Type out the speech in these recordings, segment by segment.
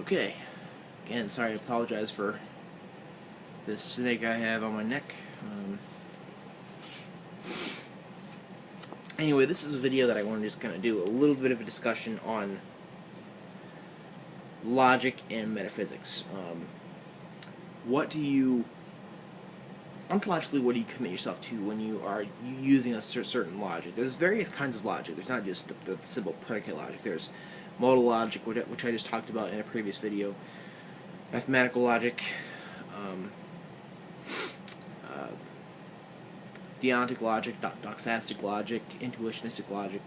Okay, again, sorry, I apologize for this snake I have on my neck. Anyway, this is a video that I want to just kind of do a little bit of a discussion on logic and metaphysics. Ontologically, what do you commit yourself to when you are using a certain logic? There's various kinds of logic. There's not just the simple predicate logic. There's modal logic, which I just talked about in a previous video, mathematical logic, uh, deontic logic, doxastic logic, intuitionistic logic,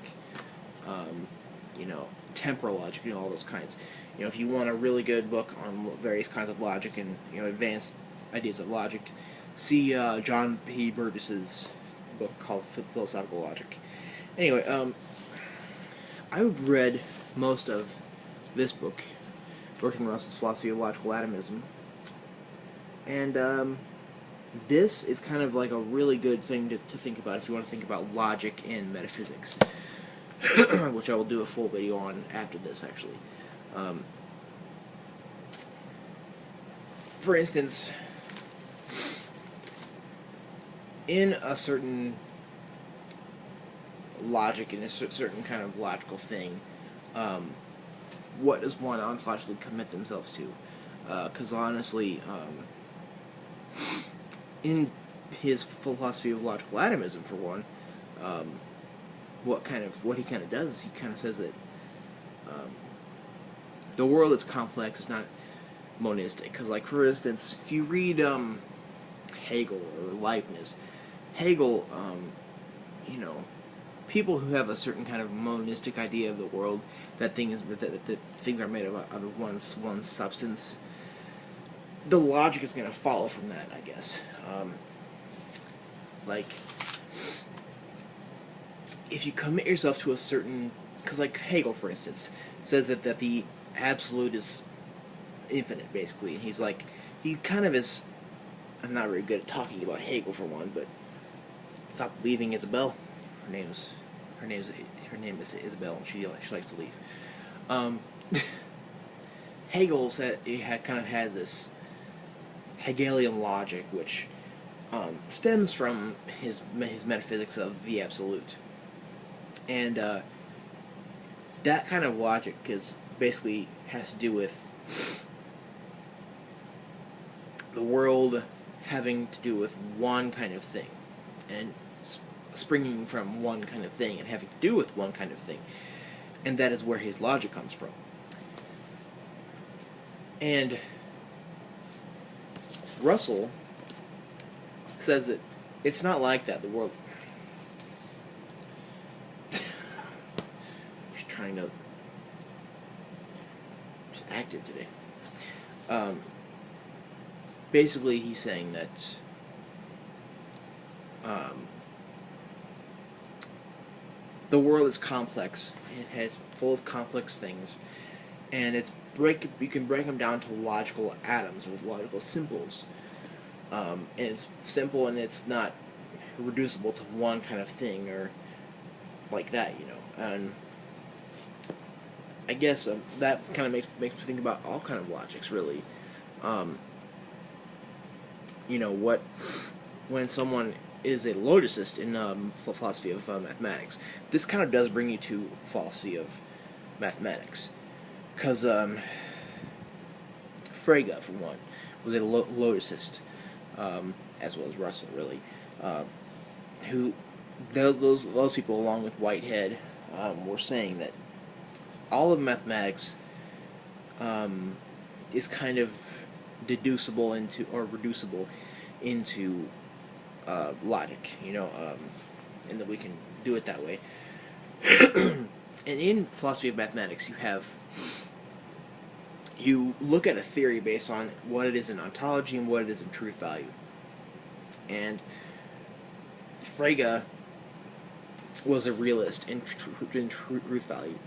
temporal logic, all those kinds. If you want a really good book on various kinds of logic and advanced ideas of logic, see John P. Burgess's book called Philosophical Logic. Anyway, I've read most of this book, Bertrand Russell's Philosophy of Logical Atomism, and this is kind of like a really good thing to think about if you want to think about logic and metaphysics, which I will do a full video on after this, actually. For instance, in a certain logic, in a certain kind of logical thing, what does one ontologically commit themselves to? Because honestly, in his philosophy of logical atomism, for one, what he kind of does is he kind of says that the world is complex, it's not monistic. Because, like, for instance, if you read Hegel or Leibniz, Hegel, people who have a certain kind of monistic idea of the world, that things are made out of one substance, the logic is going to follow from that, I guess. Like, if you commit yourself to a certain, because like Hegel, for instance, says that the absolute is infinite, basically, and he's like, he kind of is. I'm not very good at talking about Hegel, for one, but stop leaving Isabel. Her name is Isabel, and she likes to leave. Hegel said he kind of has this Hegelian logic, which stems from his metaphysics of the absolute, and that kind of logic basically has to do with the world having to do with one kind of thing, and springing from one kind of thing, and having to do with one kind of thing, and that is where his logic comes from. And Russell says that it's not like that. The world. She's trying to. She's active today. Basically, he's saying that the world is complex. It has full of complex things, and you can break them down to logical atoms or logical symbols. And it's simple, and it's not reducible to one kind of thing or like that, And I guess that kind of makes me think about all kind of logics, really. When someone is a logicist in philosophy of mathematics, this kind of does bring you to philosophy of mathematics, because Frege, for one, was a logicist, as well as Russell, really, who those people, along with Whitehead, were saying that all of mathematics is kind of deducible into, or reducible into, logic, and that we can do it that way. And in philosophy of mathematics, you look at a theory based on what it is in ontology and what it is in truth value. And Frege was a realist in truth value.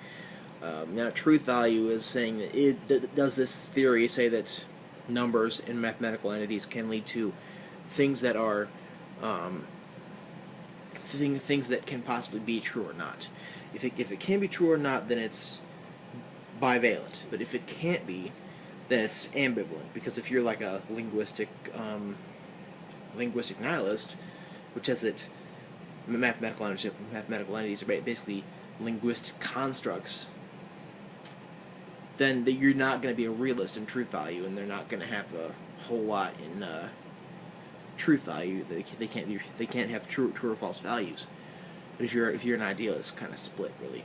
Now, truth value is saying that does this theory say that numbers in mathematical entities can lead to things that are things that can possibly be true or not. If it can be true or not, then it's bivalent. But if it can't be, then it's ambivalent. Because if you're like a linguistic nihilist, which says that mathematical entities are basically linguistic constructs, then you're not going to be a realist in truth value, and they're not going to have a whole lot in truth value. They can't have true or false values. But if you're an idealist, kind of split really.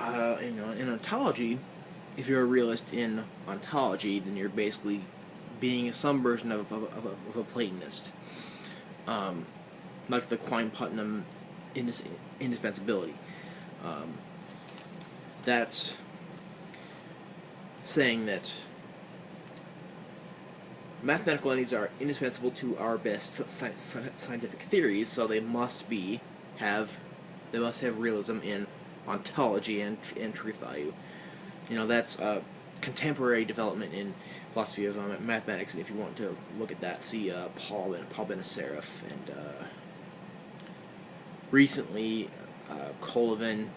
In ontology, if you're a realist in ontology, then you're basically being some version of a Platonist, like the Quine-Putnam indispensability. That's saying that mathematical entities are indispensable to our best scientific theories, so they must have realism in ontology and truth value. That's a contemporary development in philosophy of mathematics, and if you want to look at that, see Paul Benacerraf, and recently Kolovin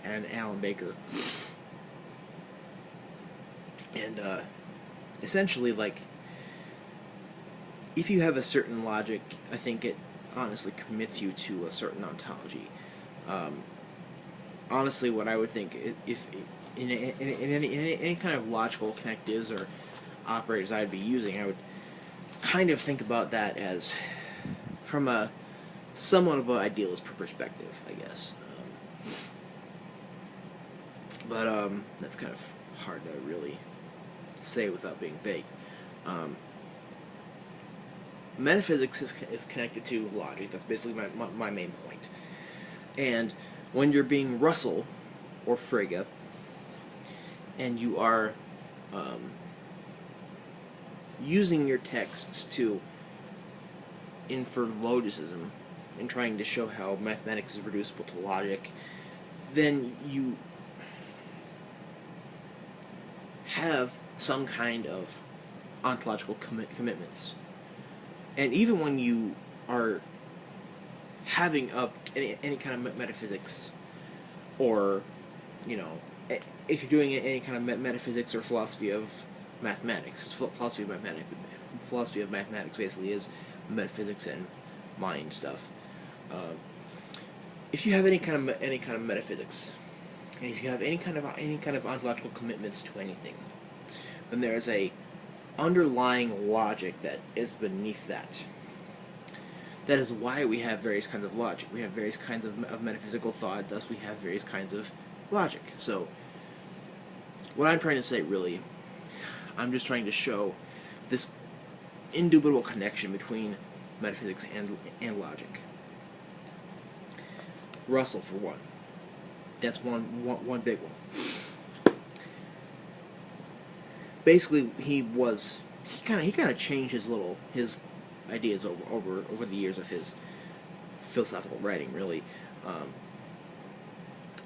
and Alan Baker. And essentially, like, if you have a certain logic, I think it honestly commits you to a certain ontology. Honestly, what I would think, if in any kind of logical connectives or operators I'd be using, I would kind of think about that as from a somewhat of an idealist perspective, I guess. But that's kind of hard to really say without being vague. Metaphysics is connected to logic. That's basically my main point. And when you're being Russell or Frege, and you are using your texts to infer logicism and trying to show how mathematics is reducible to logic, then you have some kind of ontological commitments. And even when you are having any kind of metaphysics, or, if you're doing any kind of metaphysics or philosophy of mathematics, philosophy of mathematics basically is metaphysics and mind stuff. If you have any kind of metaphysics, and if you have any kind of ontological commitments to anything, then there is a underlying logic that is beneath that. That is why we have various kinds of logic. We have various kinds of metaphysical thought, thus we have various kinds of logic. So, what I'm trying to say, really, I'm just trying to show this indubitable connection between metaphysics and logic. Russell, for one. That's one big one. Basically, he kind of changed his ideas over the years of his philosophical writing, really.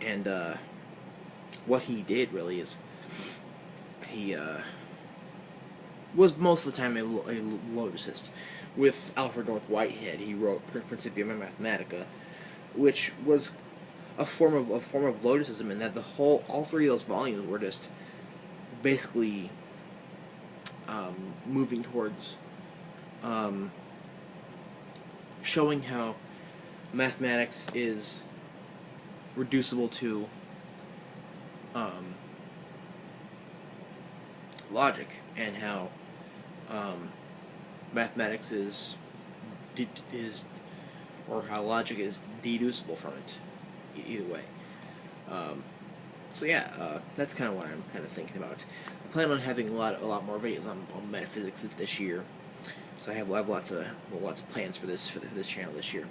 And what he did really is he was most of the time a logicist. With Alfred North Whitehead, he wrote Principia Mathematica, which was a form of logicism, in that all three of those volumes were just basically moving towards showing how mathematics is reducible to logic, and how mathematics is or how logic is deducible from it. Either way. So yeah, that's kind of what I'm kind of thinking about. I plan on having a lot more videos on metaphysics this year. So I have lots of plans for this channel this year.